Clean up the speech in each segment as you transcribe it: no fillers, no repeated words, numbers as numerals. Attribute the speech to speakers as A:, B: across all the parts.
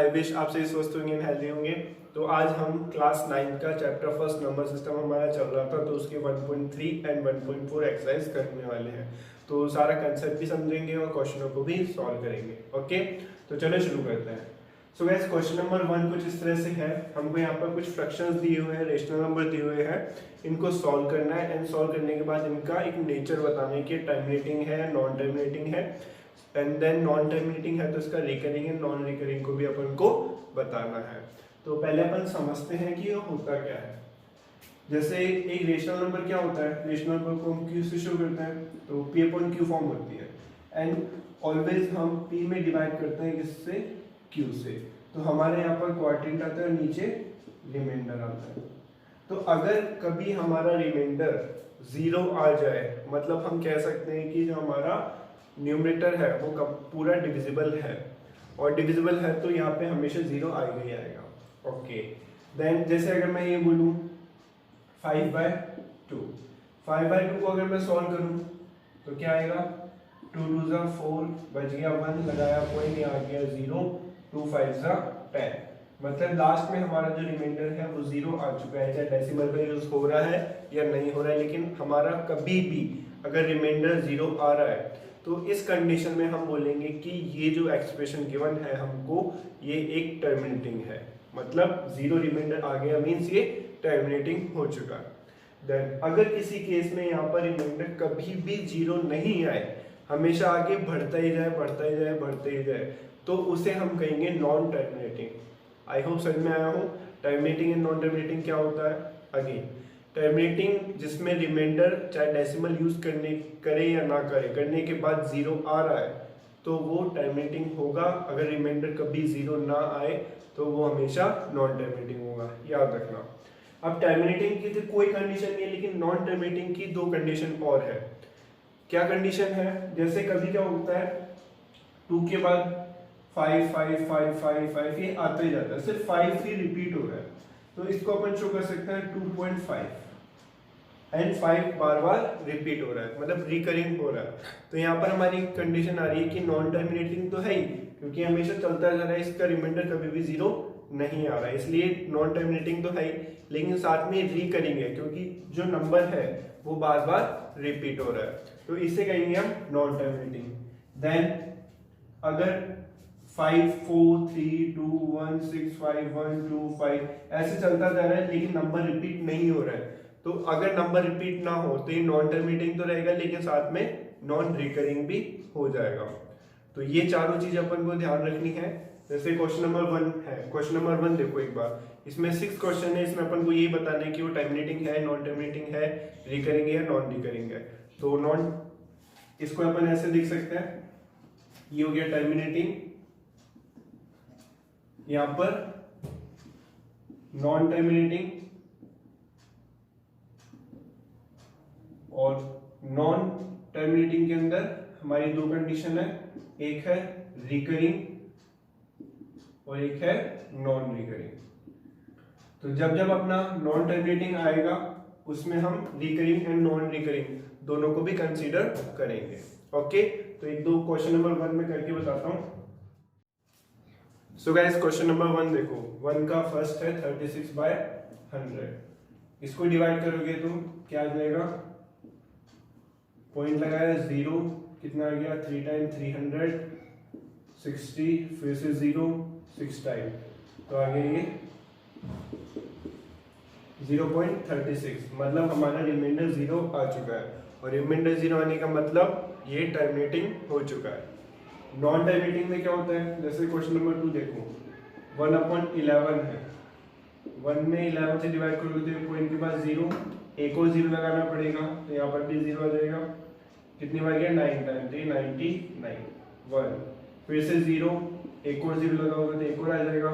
A: I wish आप सही स्वस्थ होंगे एंड हेल्दी होंगे। तो आज हम क्लास 9 का चैप्टर फर्स्ट नंबर सिस्टम हमारा चल रहा था, तो उसके 1.3 एंड 1.4 एक्सरसाइज करने वाले हैं। तो सारा कंसेप्ट भी समझेंगे और क्वेश्चनों को भी सॉल्व करेंगे। ओके, तो चलो शुरू करते हैं। सो गाइस, क्वेश्चन नंबर 1 कुछ इस तरह से है। हमको यहाँ पर कुछ फ्रैक्शंस दिए हुए हैं, रेशनल नंबर दिए हुए हैं, इनको सॉल्व करना है एंड सॉल्व करने के बाद इनका एक नेचर बताना है कि टर्मिनेटिंग है, नॉन टर्मिनेटिंग है, एंड देन नॉन टर्मिनेटिंग है तो इसका रिकरिंग एंड नॉन रिकरिंग को भी अपन को बताना है। तो पहले अपन समझते हैं कि ये होता क्या है। जैसे एक रेशनल नंबर क्या होता है, रेशनल नंबर को हम क्यू से शो करते हैं, तो पी अपॉन क्यू फॉर्म होती है एंड ऑलवेज हम पी में डिवाइड करते हैं किससे, क्यू से। तो हमारे यहाँ पर क्वाड्रेंट आता है और नीचे रिमाइंडर आता है। तो अगर कभी हमारा रिमाइंडर 0 आ जाए, मतलब हम कह सकते हैं कि जो हमारा न्यूमरेटर है वो पूरा डिविजिबल है, और डिविजिबल है तो यहाँ पे हमेशा 0 आएगा ही आएगा। ओके, देन जैसे अगर मैं ये बोलूँ 5/2, 5/2 को अगर मैं सॉल्व करूँ तो क्या आएगा, 2 2 ज़ा 4, बच गया 1, लगाया पॉइंट, आ गया 0, 2 5 ज़ा 10। मतलब लास्ट में हमारा जो रिमाइंडर है वो 0 आ चुका है, चाहे डेसिमल का यूज हो रहा है या नहीं हो रहा है, लेकिन हमारा कभी भी अगर रिमाइंडर 0 आ रहा है तो इस कंडीशन में हम बोलेंगे कि ये जो एक्सप्रेशन गिवन है हमको, ये एक टर्मिनेटिंग है। मतलब 0 रिमाइंडर आ गया मीन्स ये टर्मिनेटिंग हो चुका है। देन अगर किसी केस में यहाँ पर रिमाइंडर कभी भी 0 नहीं आए, हमेशा आगे बढ़ता ही जाए, बढ़ता ही जाए, बढ़ते ही जाए, तो उसे हम कहेंगे नॉन टर्मिनेटिंग। आई होप समझ में आया हो। टर्मिनेटिंग एंड नॉन टर्मिनेटिंग क्या होता है। अगेन टर्मिनेटिंग जिसमें रिमाइंडर चाहे डेसिमल यूज करे या ना करे, करने के बाद 0 आ रहा है तो वो टर्मिनेटिंग होगा। अगर रिमाइंडर कभी 0 ना आए तो वो हमेशा नॉन टर्मिनेटिंग होगा, याद रखना। अब टर्मिनेटिंग की तो कोई कंडीशन नहीं है, लेकिन नॉन टर्मिनेटिंग की 2 कंडीशन और है। क्या कंडीशन है, जैसे कभी क्या होता है 2 के बाद 5 5 5 5 5 ये आता ही जाता है, सिर्फ 5 ही रिपीट हो रहा है, तो इसको अपन शो कर सकते हैं 2.5 एंड 5 बार बार रिपीट हो रहा है, मतलब रिकरिंग हो रहा है। तो यहाँ पर हमारी कंडीशन आ रही है कि नॉन टर्मिनेटिंग तो है ही, क्योंकि हमेशा चलता जा रहा है, इसका रिमाइंडर कभी भी 0 नहीं आ रहा है, इसलिए नॉन टर्मिनेटिंग तो है ही, लेकिन साथ में रिकरिंग है क्योंकि जो नंबर है वो बार बार रिपीट हो रहा है, तो इसे कहेंगे हम नॉन टर्मिनेटिंग। देन अगर 5 4 3 2 1 6 5 1 2 5 ऐसे चलता जा रहा है लेकिन नंबर रिपीट नहीं हो रहा है, तो अगर नंबर रिपीट ना हो तो ये नॉन टर्मिनेटिंग तो रहेगा, लेकिन साथ में नॉन रिकरिंग भी हो जाएगा। तो ये चारों चीज अपन को ध्यान रखनी है। जैसे क्वेश्चन नंबर 1 है, क्वेश्चन नंबर 1 देखो एक बार, इसमें 6 क्वेश्चन है, इसमें अपन को यही बताना है कि वो टर्मिनेटिंग है, नॉन टर्मिनेटिंग है, रिकरिंग है, नॉन रिकरिंग है। तो नॉन, इसको अपन ऐसे देख सकते हैं, ये हो गया टर्मिनेटिंग, यहां पर नॉन टर्मिनेटिंग, और नॉन टर्मिनेटिंग के अंदर हमारी 2 कंडीशन है, एक है रिकरिंग और एक है नॉन रिकरिंग। तो जब जब अपना नॉन टर्मिनेटिंग आएगा उसमें हम रिकरिंग एंड नॉन रिकरिंग दोनों को भी कंसीडर करेंगे। ओके, तो एक 2 क्वेश्चन नंबर 1 में करके बताता हूं। सो गाइस, क्वेश्चन नंबर 1 देखो, 1 का फर्स्ट है 36/100, इसको डिवाइड करोगे तो क्या आ जाएगा, पॉइंट लगाया 0, कितना आ गया 3 टाइम 300 60, फिर से 0 6 टाइम, तो आ गया ये 0.36, मतलब हमारा रिमाइंडर 0 आ चुका है, और रिमाइंडर 0 आने का मतलब ये टर्मिनेटिंग हो चुका है। नॉन टर्मिनेटिंग में क्या होता है, जैसे क्वेश्चन नंबर 2 देखो, 1/11 है, 1 में 11 से डिवाइड करोगे तो पॉइंट के बाद 0, एक और 0 लगाना पड़ेगा, तो यहाँ पर भी 0 आ जाएगा, कितनी बार गया 9 टाइम, 399 1, फिर से 0, एक और 0 लगाओगे तो एक और आ जाएगा,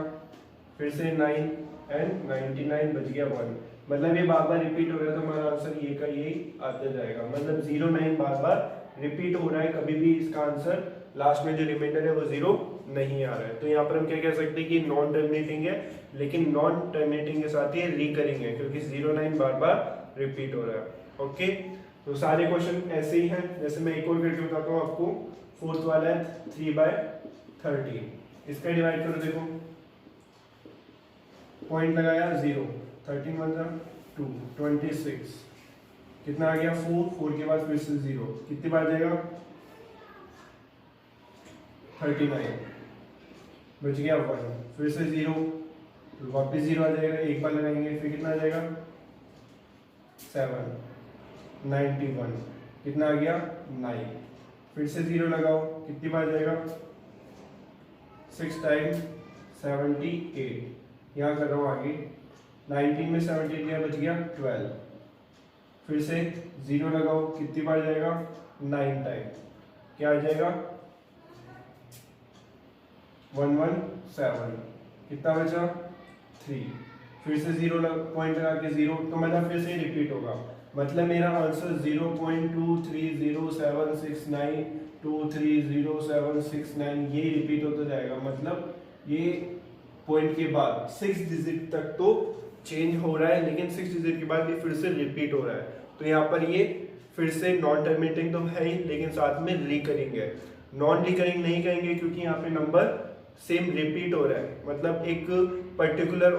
A: फिर से 9 एंड 99, बच गया 1, मतलब ये बार बार रिपीट हो रहा है, तो हमारा आंसर ये का यही आता जाएगा। मतलब 0 9 बार बार रिपीट हो रहा है, कभी भी इसका आंसर लास्ट में जो रिमाइंडर है वो 0 नहीं आ रहा है। तो यहाँ पर हम क्या कह सकते हैं कि नॉन टर्मिनेटिंग है, लेकिन नॉन टर्मिनेटिंग के साथ ये रिकरिंग है क्योंकि 0 9 बार बार रिपीट हो रहा है। ओके, तो सारे क्वेश्चन ऐसे ही हैं। जैसे मैं एक और करके बताता हूँ आपको, 4th वाला है 3/13, इसका डिवाइड करो, देखो पॉइंट लगाया 0, 13 1 2, 26, कितना आ गया 4, 4 के बाद फिर से 0, कितनी बार जाएगा 39, बच गया 1, फिर से 0, तो वापस 0 आ जाएगा, एक बार लगाएंगे, फिर कितना आ जाएगा 7, 91, कितना आ गया 9, फिर से 0 लगाओ, कितनी बार जाएगा 6 टाइम 78, यहाँ कर रहा हूँ आगे, 19 में 78 दिया, बच गया 12, फिर से 0 लगाओ, कितनी बार जाएगा 9 टाइम, क्या आ जाएगा 117, कितना बचा 3, फिर से 0 पॉइंट लगा के 0, तो मतलब फिर से रिपीट होगा, मतलब मेरा आंसर 0.230769230769 ये रिपीट होता जाएगा, मतलब ये पॉइंट के बाद 6 डिजिट तक तो चेंज हो रहा है, लेकिन 6 डिजिट के बाद ये फिर से रिपीट हो रहा है, तो यहाँ पर ये फिर से नॉन टर्मिनेटिंग तो है ही, लेकिन साथ में रिकरिंग है। नॉन रिकरिंग नहीं कहेंगे क्योंकि यहाँ पे नंबर सेम रिपीट हो रहा है, मतलब एक पर्टिकुलर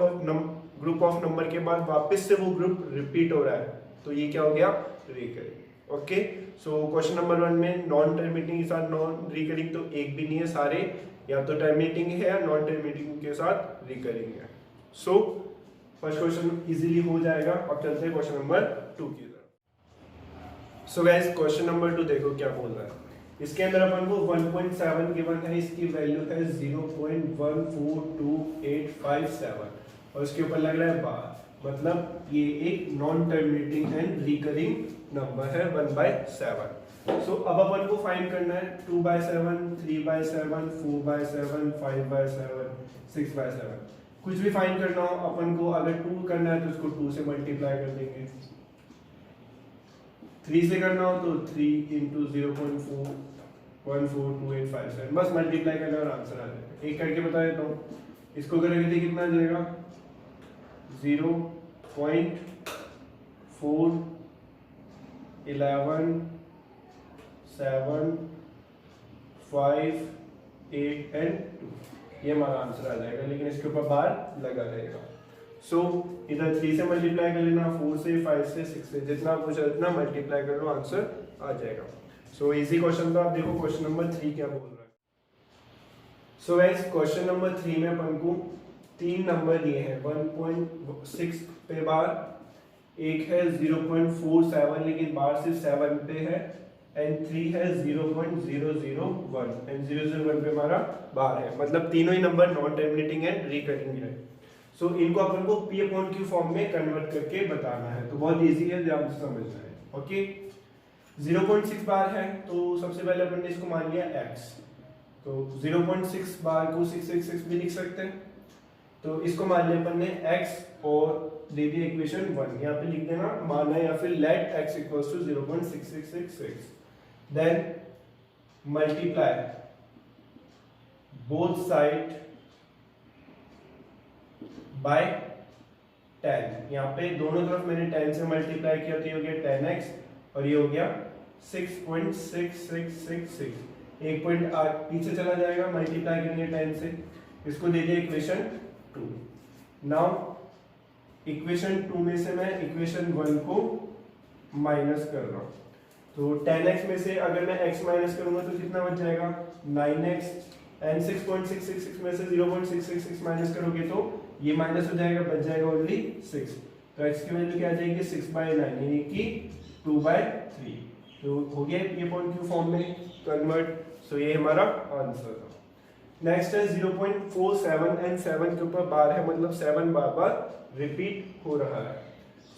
A: ग्रुप ऑफ नंबर के बाद वापस से वो ग्रुप रिपीट हो रहा है, तो ये क्या हो गया recurring. Okay, so question number 1 में नॉन टर्मिनेटिंग के साथ नॉन रिकरिंग तो एक भी नहीं है, सारे या तो टर्मिनेटिंग है या नॉन टर्मिनेटिंग के साथ रिकरिंग है। सो फर्स्ट क्वेश्चन इजीली हो जाएगा। अब चलते हैं क्वेश्चन नंबर 2 की तरफ। सो गाइस क्वेश्चन नंबर 2 देखो क्या बोल रहा है, इसके अंदर अपन को 1.7 गिवन है, इसकी वैल्यू है 0.142857 और इसके ऊपर लग रहा है बार, मतलब ये एक non terminating and recurring number है 1/7। सो अब अपन को फाइंड करना है 2/7, 3/7, 4/7, 5/7, 6/7, कुछ भी फाइंड करना हो अपन को, अगर 2 करना है तो इसको 2 से मल्टीप्लाई कर देंगे, 3 से करना हो तो 3 इंटू 0.4142857, बस मल्टीप्लाई करना और आंसर आ जाएगा। एक करके बता देता हूँ, इसको करेंगे तो कितना आ जाएगा 0.411 7 5 8 एंड 2, ये हमारा आंसर आ जाएगा, लेकिन इसके ऊपर बार लगा रहेगा। सो इधर 3 से मल्टीप्लाई कर लेना, 4 से, 5 से, 6 से, जितना पूछा उतना मल्टीप्लाई कर लो, आंसर आ जाएगा। सो इजी क्वेश्चन था। आप देखो क्वेश्चन नंबर 3 क्या बोल रहा है। सो गाइस क्वेश्चन नंबर 3 में अपन को 3 नंबर दिए हैं 1.6 पे बार, एक है 0.47 लेकिन बार सिर्फ 7 पे है, एंड 3 है 0.001 एंड 001 पे हमारा बार है, मतलब तीनों ही number non terminating and recurring है। सो इनको अपन को P अपॉन Q फॉर्म में कन्वर्ट करके बताना है, तो बहुत इजी है, ध्यान से समझना है। ओके, 0.6 बार है तो सबसे पहले अपन ने इसको मान लिया x, तो 0.6 बार को 666 भी लिख सकते हैं, तो इसको मान लिया अपन ने x और दे दिया इक्वेशन 1, यहाँ पे लिख देना माना या फिर let x equals to 0.6666, then multiply both side by 10, यहाँ पे दोनों तरफ मैंने 10 से मल्टीप्लाई किया तो ये हो गया 10x और ये हो गया 6.6666, एक पॉइंट पीछे चला जाएगा, मल्टीप्लाई करेंगे 10 से, इसको दे दिया इक्वेशन 2। नाउ इक्वेशन 2 में से मैं इक्वेशन 1 को माइनस कर रहा हूँ, तो 10x में से अगर मैं x माइनस करूंगा तो कितना बच जाएगा 9x, एंड 6.666 में से 0.666 माइनस करोगे तो ये माइनस हो जाएगा, बच जाएगा ओनली 6, तो x की वैल्यू क्या आ जाएगी 6/9 यानी कि 2/3, तो हो गया P अपॉन Q फॉर्म में कन्वर्ट। सो ये हमारा आंसर था। नेक्स्ट है 0.47 एंड 7 के ऊपर बार है, मतलब 7 बार बार रिपीट हो रहा है।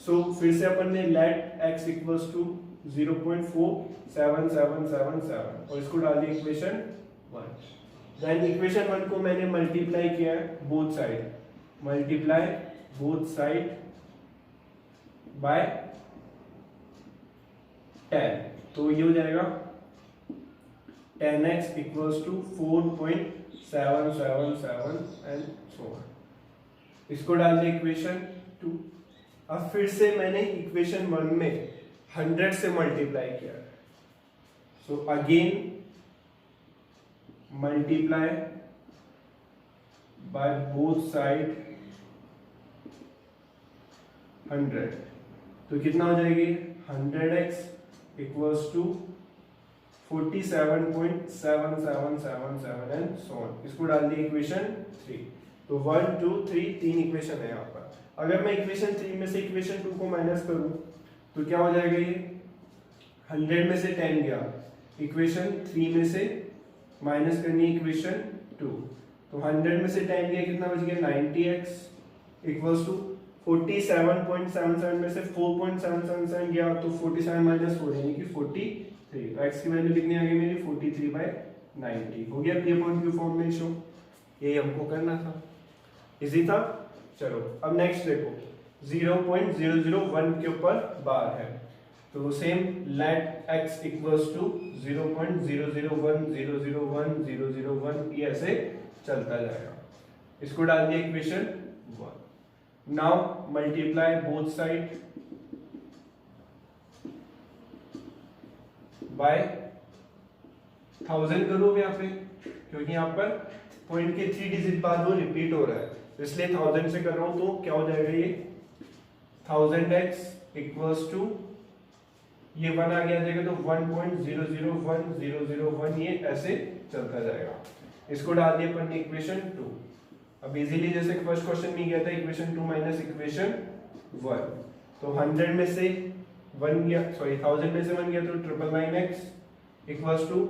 A: सो फिर से अपन ने लेट x इक्वल्स टू 0.47777 और इसको डाल दिया इक्वेशन 1, देन इक्वेशन 1 को मैंने मल्टीप्लाई किया है both side, multiply both side by 10, तो ये हो जाएगा 10x equals to 4.777 and so on, इसको डाल दिया इक्वेशन 2। अब फिर से मैंने इक्वेशन 1 में 100 से मल्टीप्लाई किया, so again multiply by both side 100, तो कितना हो जाएगी 100x equals to 47.7777 and so on. इसको डाल दिए इक्वेशन 3। तो 1 2 3 3 इक्वेशन है यहाँ पर। अगर मैं इक्वेशन 3 में से इक्वेशन 2 को माइनस करूं तो क्या हो जाएगा, ये 100 में से 10 गया, इक्वेशन 3 में से माइनस करनी इक्वेशन 2, तो 100 में से 10 गया, कितना बच गया 90x इक्वल्स टू 47.77 में से 4.777 गया, तो 47 माइनस 4 यानी कि 43। तो x की वैल्यू कितनी आ गई मेरी 43/90। हो गया p अपॉन q फॉर्म में शो। यही हमको करना था, इजी था। चलो अब नेक्स्ट देखो, 0.001 के ऊपर बार है, तो same let x equals to 0.001001 ये ऐसे चलता जाएगा। इसको डाल दिया equation 1। Now multiply both side by 1000 करो यहाँ पे, क्योंकि यहाँ पर पॉइंट के 3 डिजिट बाद वो रिपीट हो रहा है, तो इसलिए 1000 से कर रहा हूं। तो क्या हो जाएगा, ये 1000x इक्वल्स टू ये 1 आ गया जाएगा, तो 1.001001 ये ऐसे चलता जाएगा। इसको डाल दिया अपन ने इक्वेशन 2। अब इजीली जैसे फर्स्ट क्वेश्चन में गया था इक्वेशन 2 माइनस इक्वेशन 1, तो 100 में से 1 गया, सॉरी 1000 में से 1 गया, तो 999x इक्वल्स टू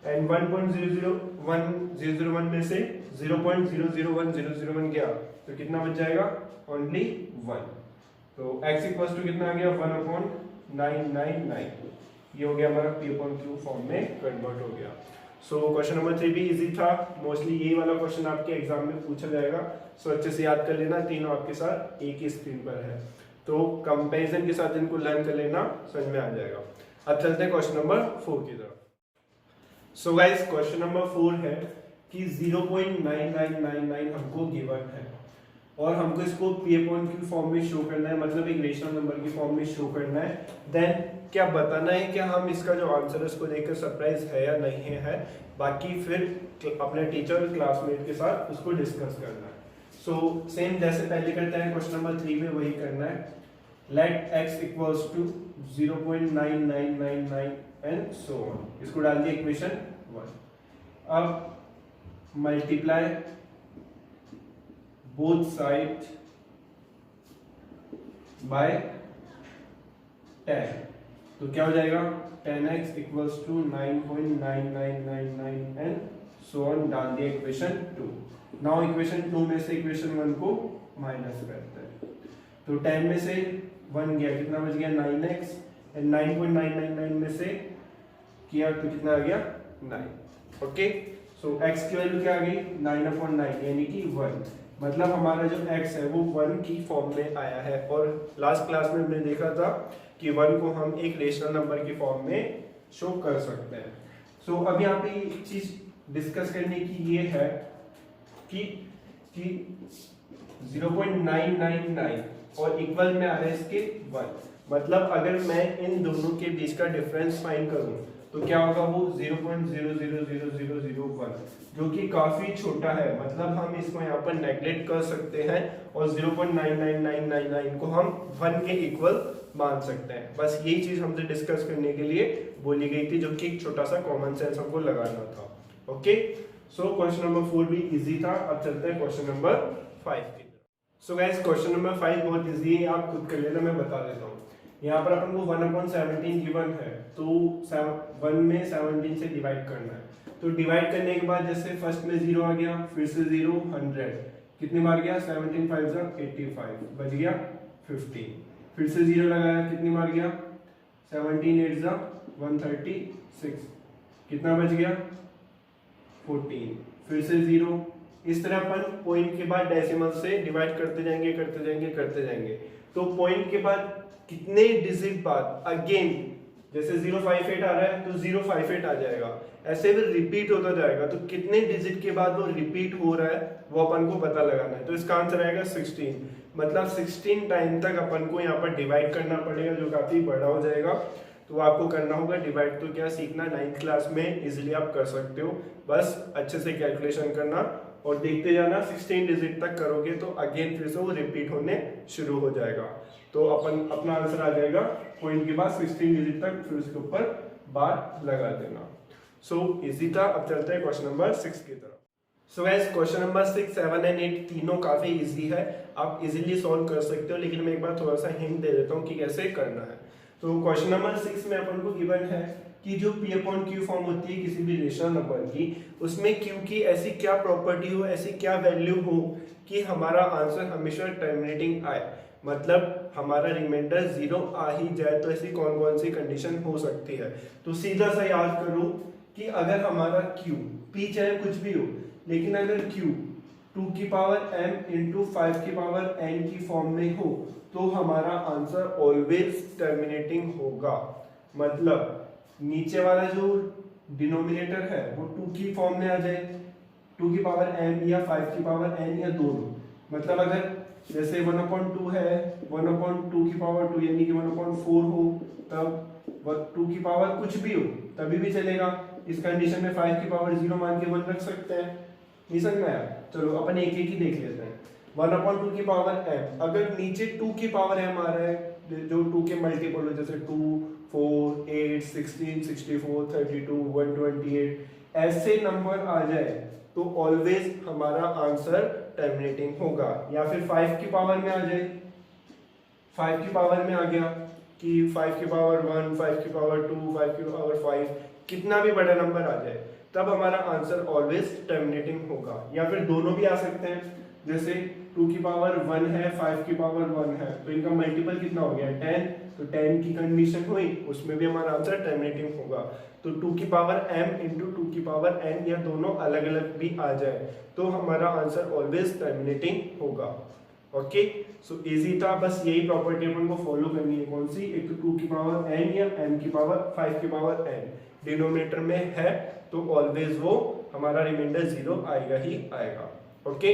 A: एंड 1.001 में से 0.001001 गया, तो कितना बच जाएगा ओनली 1। तो x इक्वल्स टू कितना आ गया 1/999। ये हो गया हमारा p अपॉन q फॉर्म में कन्वर्ट हो गया। सो क्वेश्चन नंबर 3 भी इजी था, मोस्टली यही वाला क्वेश्चन आपके एग्जाम में पूछा जाएगा। सो अच्छे से याद कर लेना, तीनों आपके साथ एक ही स्क्रीन पर है, तो कंपैरिजन के साथ इनको लर्न कर लेना, समझ में आ जाएगा। अब चलते हैं क्वेश्चन नंबर 4 की तरफ। सो गाइस क्वेश्चन नंबर 4 है कि 0.9999 हमको गिवन है और हमको इसको p अपॉन q फॉर्म में शो करना है, मतलब एक रेशनल नंबर की फॉर्म में शो करना है। देन क्या बताना है कि हम इसका जो आंसर है उसको देखकर सरप्राइज है या नहीं है, बाकी फिर अपने टीचर और क्लासमेट के साथ उसको डिस्कस करना है। सो सेम जैसे पहले करते हैं क्वेश्चन नंबर 3 में वही करना है। Let x equals to 0.9999 and so on. इसको डाल दिया इक्वेशन 1। अब मल्टीप्लाई बोथ साइड बाय 10, तो क्या हो जाएगा 10x equals to 9.9999 and so on. डाल दिया इक्वेशन 2। नाउ इक्वेशन 2 में से इक्वेशन 1 को माइनस करते हैं, तो 10 में से 1 गया, कितना बच गया 9x, एंड 9.999 में से किया तो कितना आ गया 9। ओके, सो x की वैल्यू क्या आ गई 9/9 यानी कि 1, मतलब हमारा जो x है वो 1 की फॉर्म में आया है। और लास्ट क्लास में हमने देखा था कि 1 को हम एक रेशनल नंबर की फॉर्म में शो कर सकते हैं। सो अब यहाँ पे एक चीज डिस्कस करने की ये है कि 0.999 और इक्वल में आ रहा है इसके 1, मतलब अगर मैं इन दोनों के बीच का डिफरेंस फाइंड करूं तो क्या होगा, वो 0.000001 जो कि काफी छोटा है, मतलब हम इसको यहाँ पर नेगलेक्ट कर सकते हैं और 0.99999 को हम 1 के इक्वल मान सकते हैं। बस यही चीज हमसे डिस्कस करने के लिए बोली गई थी, जो कि एक छोटा सा कॉमन सेंस हमको लगाना था। ओके, सो क्वेश्चन नंबर 4 भी इजी था। अब चलते हैं क्वेश्चन नंबर 5 की तरफ। सो गाइस क्वेश्चन नंबर 5 बहुत इजी है, आप खुद कर लेना, मैं बता देता हूँ। यहाँ पर अपन को 1/17 गिवन है, तो 1 में 17 से डिवाइड करना है। तो डिवाइड करने के बाद जैसे फर्स्ट में 0 आ गया, फिर से 0, 100, कितनी बार गया 17 5 85, बच गया 15, फिर से 0 लगाया, कितनी बार गया 17 8 136, कितना बच गया 14, फिर से 0। इस तरह अपन पॉइंट के बाद डेसिमल से डिवाइड करते जाएंगे करते जाएंगे करते जाएंगे, तो पॉइंट के बाद कितने डिजिट बाद अगेन जैसे 058 आ रहा है तो 058 आ जाएगा, ऐसे भी रिपीट होता जाएगा। तो कितने डिजिट के बाद वो रिपीट हो रहा है वो अपन को पता लगाना है। तो इसका आंसर आएगा 16, मतलब 16 टाइम तक अपन को यहाँ पर डिवाइड करना पड़ेगा, जो काफी बड़ा हो जाएगा। तो आपको करना होगा डिवाइड, तो क्या सीखना 9th क्लास में इजिली आप कर सकते हो, बस अच्छे से कैलकुलेशन करना, और देखते जाना, 16 डिजिट तक करोगे तो अगेन फिर से वो रिपीट होने शुरू हो जाएगा। तो अपना आंसर आ जाएगा पॉइंट के बाद 16 डिजिट तक, फिर उसके ऊपर बार लगा देना। सो इजी था। अब चलते हैं क्वेश्चन नंबर 6 की तरफ। So guys question number 6, 7 and 8 तीनों काफी इजी है, आप इजीली सॉल्व कर सकते हो, लेकिन मैं एक बार थोड़ा सा हिंट दे देता हूँ कि कैसे करना है। तो क्वेश्चन नंबर 6 में अपन को गिवन है कि जो P अपॉन Q फॉर्म होती है किसी भी रेशनल नंबर की, उसमें Q की ऐसी क्या प्रॉपर्टी हो, ऐसी क्या वैल्यू हो कि हमारा आंसर हमेशा टर्मिनेटिंग आए, मतलब हमारा रिमाइंडर 0 आ ही जाए। तो ऐसी कौन कौन सी कंडीशन हो सकती है। तो सीधा सा याद करो कि अगर हमारा Q, P चाहे कुछ भी हो, लेकिन अगर Q 2 की पावर m इंटू 5 की पावर n की फॉर्म में हो तो हमारा आंसर ऑलवेज टर्मिनेटिंग होगा। मतलब नीचे वाला जो डिनोमिनेटर है वो 2 की फॉर्म में आ जाए, 2 की पावर m या 5 की पावर n या दोनों। मतलब अगर जैसे 1/2 है, 1/2 की पावर 2 यानी कि 1/4 हो, तब 2 की पावर कुछ भी हो तभी भी चलेगा। इस कंडीशन में 5 की पावर 0 मान के 1 रख सकते हैं। नहीं समझ में आया? चलो अपन एक एक ही देख लेते हैं। 1/2 की पावर m, अगर नीचे 2 की पावर m आ रहा है, जो 2 के मल्टीपल हो, जैसे 2, 4, 8, 16, 64, 32, 128, ऐसे नंबर आ जाए तो ऑलवेज हमारा आंसर टर्मिनेटिंग होगा। या फिर 5 की पावर में आ जाए, 5 की पावर में आ गया कि 5 की पावर 1, 5 की पावर 2, 5 की पावर 5, कितना भी बड़ा नंबर आ जाए तब हमारा आंसर ऑलवेज टर्मिनेटिंग होगा। या फिर दोनों भी आ सकते हैं, जैसे 2 की पावर 1 है, 5 की पावर 1 है, तो इनका मल्टीपल कितना हो गया 10, तो 10 की कंडीशन हुई, उसमें भी हमारा आंसर टर्मिनेटिंग होगा। तो 2 की पावर m इंटू 2 की पावर n या दोनों अलग अलग भी आ जाए तो हमारा आंसर ऑलवेज टर्मिनेटिंग होगा। ओके, सो इजी था, बस यही प्रॉपर्टी अपन को फॉलो करनी है। कौन सी? एक तो 2 की पावर n या m की पावर 5 की पावर n डिनोमिनेटर में है तो ऑलवेज वो हमारा रिमाइंडर 0 आएगा ही आएगा। ओके,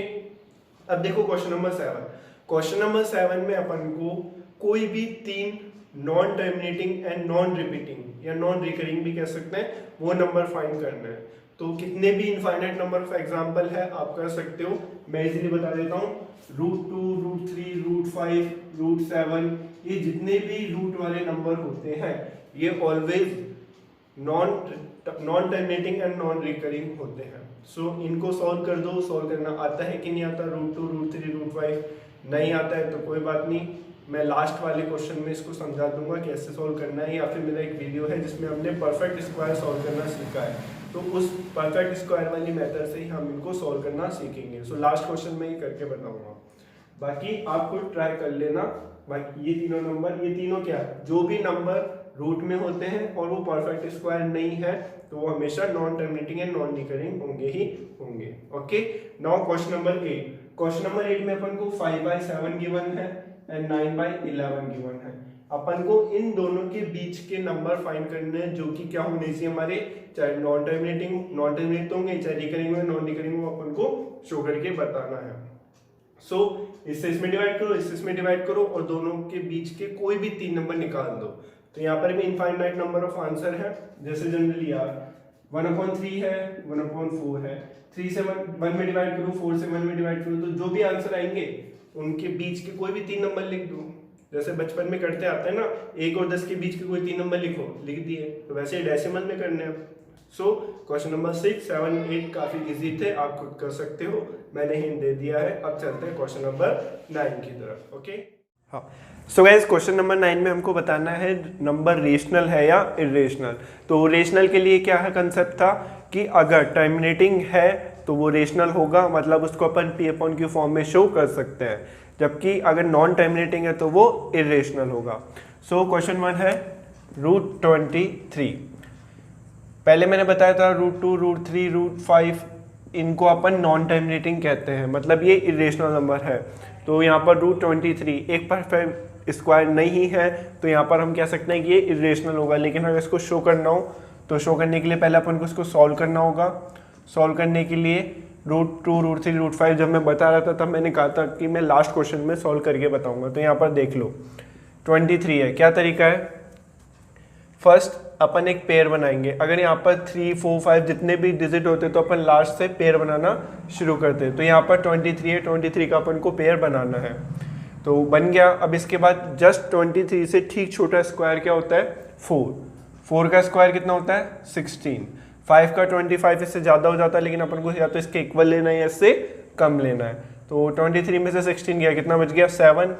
A: अब देखो क्वेश्चन नंबर 7। क्वेश्चन नंबर 7 में अपन को कोई भी 3 non terminating and non repeating या नॉन रिकरिंग भी कह सकते हैं वो नंबर फाइंड करना है। तो कितने भी इनफाइनाइट नंबर ऑफ एग्जांपल है आप कर सकते हो, मैं इजीली बता देता हूँ। √2, √3, √5, √7, ये जितने भी रूट वाले नंबर होते हैं ये always non terminating and non recurring होते हैं। सो इनको सॉल्व कर दो। सॉल्व करना आता है कि नहीं आता? √2, √3, √5 नहीं आता है तो कोई बात नहीं, मैं लास्ट वाले क्वेश्चन में इसको समझा दूंगा कैसे सॉल्व करना है, या फिर मेरा एक वीडियो है जिसमें हमने परफेक्ट स्क्वायर सॉल्व करना सीखा है, तो उस परफेक्ट स्क्वायर वाली मेथड से ही हम इनको सॉल्व करना सीखेंगे। सो लास्ट क्वेश्चन में ही करके बताऊंगा, बाकी आपको ट्राई कर लेना। बाकी ये तीनों नंबर, ये तीनों क्या है, जो भी नंबर रूट में होते हैं और वो परफेक्ट स्क्वायर नहीं है तो वो हमेशा non terminating and non recurring होंगे ही होंगे। Okay, now question number 8। Question number 8 में अपन को 5/7 गिवन है एंड 9/11 गिवन है। अपन को इन दोनों के बीच के नंबर फाइंड करने हैं जो कि क्या होने चाहिए हमारे, चाहे नॉन टर्मिनेट होंगे, चाहे रिकरिंग हो, नॉन रिकरिंग हो, अपन को शो करके बताना है। सो इससे इसमें डिवाइड करो, इससे इसमें डिवाइड करो और दोनों के बीच के कोई भी 3 नंबर निकाल दो। तो यहाँ पर भी इनफाइनाइट नंबर ऑफ आंसर है, जैसे जनरली यार 1/3 है, 1/4 है, 3 से 1 में डिवाइड करो, 4 से 1 में डिवाइड करो, तो जो भी आंसर आएंगे उनके बीच के कोई भी 3 नंबर लिख दो। जैसे बचपन में करते आते हैं ना, 1 और 10 के बीच के कोई 3 नंबर लिखो, लिख दिए। तो वैसे डेसिमल में करने हैं। सो क्वेश्चन नंबर 6, 7, 8 काफी इजी थे, आप खुद कर सकते हो, मैंने हिंट दे दिया है। अब चलते हैं क्वेश्चन नंबर 9 की तरफ। ओके, हाँ, सो गाइस क्वेश्चन नंबर 9 में हमको बताना है नंबर रेशनल है या इरेशनल। तो रेशनल के लिए क्या है कंसेप्ट था कि अगर टर्मिनेटिंग है तो वो रेशनल होगा, मतलब उसको अपन P/Q फॉर्म में शो कर सकते हैं, जबकि अगर नॉन टर्मिनेटिंग है तो वो इरेशनल होगा। सो क्वेश्चन 1 है √23। पहले मैंने बताया था √2, √3, √5 इनको अपन नॉन टर्मिनेटिंग कहते हैं, मतलब ये इरेशनल नंबर है। तो यहाँ पर √23 एक परफेक्ट स्क्वायर नहीं है तो यहाँ पर हम कह सकते हैं कि ये इरेशनल होगा। लेकिन अगर इसको शो करना हो तो शो करने के लिए पहले अपन को इसको सॉल्व करना होगा। सॉल्व करने के लिए √2, √3, √5 जब मैं बता रहा था तब मैंने कहा था कि मैं लास्ट क्वेश्चन में सॉल्व करके बताऊंगा। तो यहाँ पर देख लो 23 है, क्या तरीका है, फर्स्ट अपन एक पेयर बनाएंगे। अगर यहाँ पर 3, 4, 5 जितने भी डिजिट होते तो अपन लास्ट से पेयर बनाना शुरू करते। तो यहाँ पर 23 है, 23 का अपन को पेयर बनाना है, तो बन गया। अब इसके बाद जस्ट 23 से ठीक छोटा स्क्वायर क्या होता है, 4। 4 का स्क्वायर कितना होता है, 16। 5 का 25 इससे ज़्यादा हो जाता है, लेकिन अपन को या तो इसके इक्वल लेना है या इससे कम लेना है। तो 23 में से 16 गया, कितना बच गया, 7।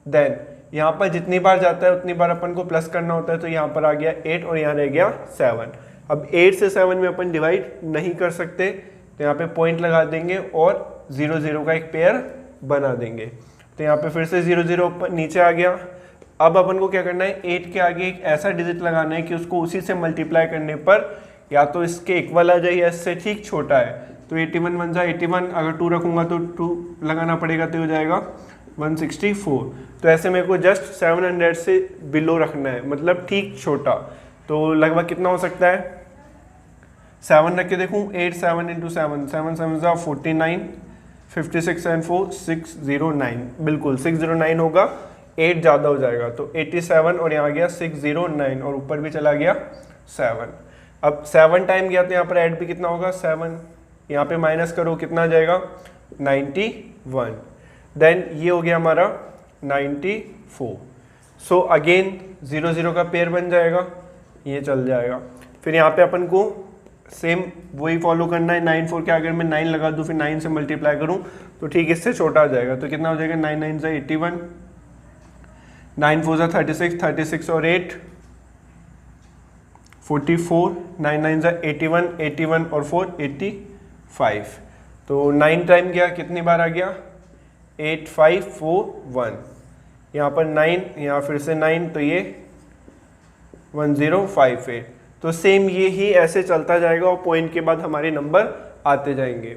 A: देन यहाँ पर जितनी बार जाता है उतनी बार अपन को प्लस करना होता है, तो यहाँ पर आ गया 8 और यहाँ रह गया 7। अब 8 से 7 में अपन डिवाइड नहीं कर सकते, तो यहाँ पे पॉइंट लगा देंगे और 0 0 का एक पेयर बना देंगे। तो यहाँ पे फिर से 0 0 नीचे आ गया। अब अपन को क्या करना है, 8 के आगे एक ऐसा डिजिट लगाना है कि उसको उसी से मल्टीप्लाई करने पर या तो इसके इक्वल आ जाए या इससे ठीक छोटा है। तो 81 बन जाए 81, अगर 2 रखूंगा तो 2 लगाना पड़ेगा, तो हो जाएगा 164। तो ऐसे मेरे को जस्ट 700 से बिलो रखना है, मतलब ठीक छोटा। तो लगभग कितना हो सकता है, 7 रख के देखूँ, 8 7 इंटू 7, 7 7 जा 49, 56 एंड 4 609, बिल्कुल 609 होगा, 8 ज़्यादा हो जाएगा तो 87 और यहाँ आ गया 609 और ऊपर भी चला गया 7। अब 7 टाइम गया तो यहाँ पर ऐड भी कितना होगा, 7, यहाँ पे माइनस करो कितना आ जाएगा, 91। देन ये हो गया हमारा 94। सो अगेन 0 0 का पेयर बन जाएगा, ये चल जाएगा। फिर यहाँ पे अपन को सेम वही फॉलो करना है। 9 4 के अगर मैं 9 लगा दूँ फिर 9 से मल्टीप्लाई करूँ तो ठीक इससे छोटा आ जाएगा। तो कितना हो जाएगा, 9 9 से 81, 9 4 से 36, 36 और 8 44, 9 9 से 81, 81 और 4 85। तो 9 टाइम गया, कितनी बार आ गया, 8541। यहाँ पर 9, यहाँ फिर से 9, तो ये 1058। तो सेम ये ही ऐसे चलता जाएगा और पॉइंट के बाद हमारे नंबर आते जाएंगे।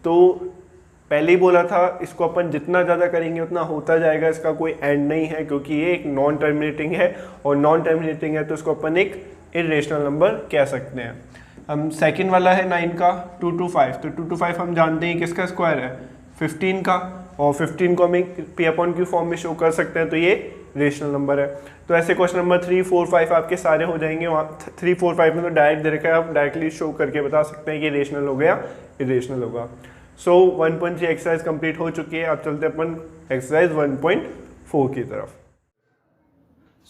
A: तो पहले ही बोला था, इसको अपन जितना ज़्यादा करेंगे उतना होता जाएगा, इसका कोई एंड नहीं है, क्योंकि ये एक नॉन टर्मिनेटिंग है और नॉन टर्मिनेटिंग है तो इसको अपन एक इरेशनल नंबर कह सकते हैं। हम सेकंड वाला है 9 का 2 to 5, तो 2 to 5 हम जानते हैं किसका स्क्वायर है, 15 का, और 15 को हम एक P/Q फॉर्म में शो कर सकते हैं, तो ये रेशनल नंबर है। तो ऐसे क्वेश्चन नंबर 3 4 5 आपके सारे हो जाएंगे। वहाँ 3 4 5 में तो डायरेक्ट दे रखा है, आप डायरेक्टली शो करके बता सकते हैं कि रेशनल हो गया इरेशनल होगा। सो 1.3 एक्सरसाइज कंप्लीट हो चुकी है। अब चलते अपन एक्सरसाइज 1.4 की तरफ।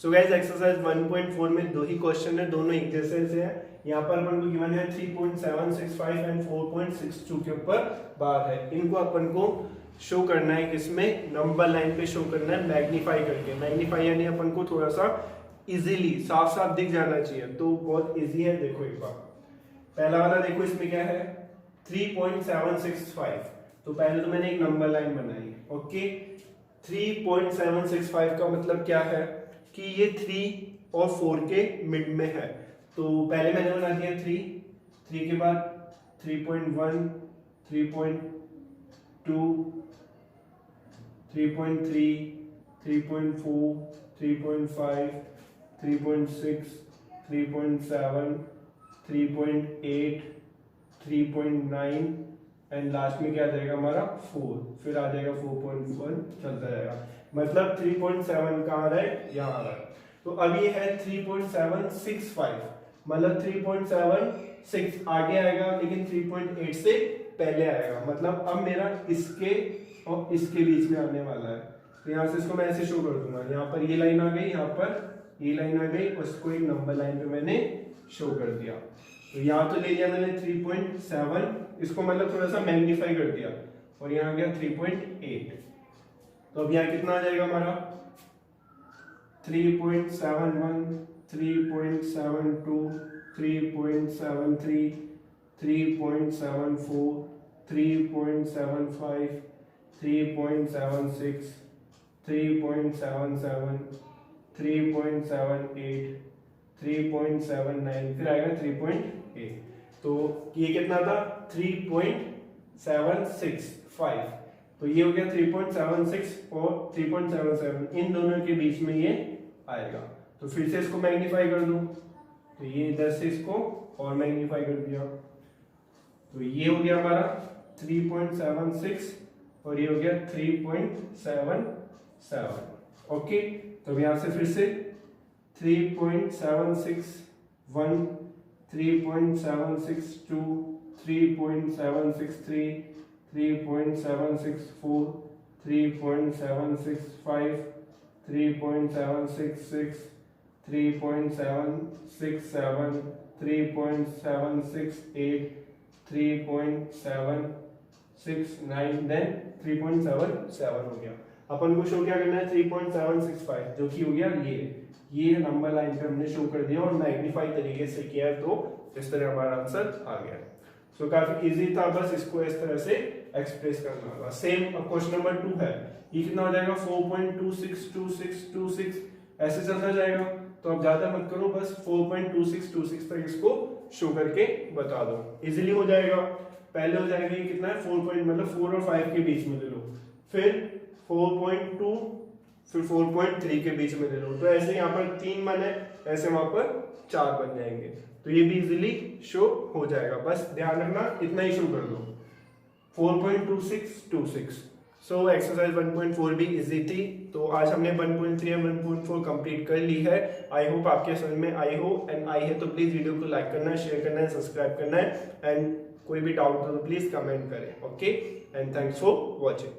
A: सो गाइस एक्सरसाइज 1.4 में 2 ही क्वेश्चन है, दोनों एक जैसे से है। यहाँ पर अपन को गिवन है 3.765 एंड 4.62 के ऊपर बार है। इनको अपन को शो करना है, किसमें, नंबर लाइन पे शो करना है मैग्नीफाई करके। मैग्नीफाई यानी अपन को थोड़ा सा इजीली साफ साफ दिख जाना चाहिए, तो बहुत इजी है। देखो एक बार पहला वाला देखो, इसमें क्या है 3.765। तो पहले तो मैंने एक नंबर लाइन बनाई, ओके। 3.765 का मतलब क्या है कि ये 3 और 4 के मिड में है। तो पहले मैंने बना दिया 3 के बाद 3.1, 3.2, 3.3, 3.4, 3.5, 3.6, 3.7, 3.8, 3.9 एंड लास्ट में क्या आ जाएगा हमारा 4, फिर आ जाएगा 4.1, चलता जाएगा। मतलब 3.7 कहाँ आ रहा है, यहाँ आ रहा है। तो अब ये है 3.765, मतलब 3.76 आगे आएगा, लेकिन 3.8 से पहले आएगा। मतलब अब मेरा इसके और इसके बीच में आने वाला है। तो यहाँ से इसको मैं ऐसे शो कर दूंगा, यहाँ पर ये लाइन आ गई, यहाँ पर ये लाइन आ गई, उसको एक नंबर लाइन पे मैंने शो कर दिया। तो यहाँ तो ले लिया मैंने 3.7, इसको मतलब थोड़ा सा मैग्नीफाई कर दिया, और यहाँ आ गया 3.8। तो अब यहाँ कितना आ जाएगा हमारा 3.71, 3.72, 3.73, 3.74, 3.75, 3.76, 3.77, 3.78, 3.79, फिर आएगा 3.8। तो ये कितना था 3.765। तो ये हो गया 3.76 और 3.77, इन दोनों के बीच में ये आएगा। तो फिर से इसको मैग्नीफाई कर दूं, तो ये इधर से इसको और मैग्नीफाई कर दिया, तो ये हो गया हमारा 3.76 और ये हो गया 3.77। ओके, तो यहां से फिर से 3.76, 1, 3.762, 3.763, 3.764, 3.765, 3.766, 3.767, 3.768, 3.769, देन 3.77 हो गया। अपन को शो क्या करना है 3.765, जो कि हो गया ये नंबर लाइन पे हमने शो कर दिया और मैग्नीफाई तरीके से किया है, तो इस तरह हमारा आंसर आ गया। सो काफी इजी था, बस इसको इस तरह से एक्सप्रेस करना होगा। सेम क्वेश्चन नंबर 2 है, ये कितना हो जाएगा 4.262626 ऐसे चलता जाएगा। तो आप ज्यादा मत करो, बस 4.2626 तक इसको शो करके बता दो, इजीली हो जाएगा। पहले हो जाएगा ये कितना है 4 मतलब 4 और 5 के बीच में ले लो, फिर 4.2, फिर 4.3 के बीच में ले लो। तो ऐसे यहाँ पर 3 बने, ऐसे वहां पर 4 बन जाएंगे, तो ये भी इजीली शो हो जाएगा। बस ध्यान रखना इतना ही शो कर दो 4.2626। सो एक्सरसाइज 1.4 भी इजी थी। तो आज हमने 1.3 और 1.4 कंप्लीट कर ली है। आई होप आपके समझ में आई हो, एंड आई है तो प्लीज वीडियो को लाइक करना है, शेयर करना है, सब्सक्राइब करना है, एंड कोई भी डाउट हो तो प्लीज कमेंट करें। Okay, and thanks for watching.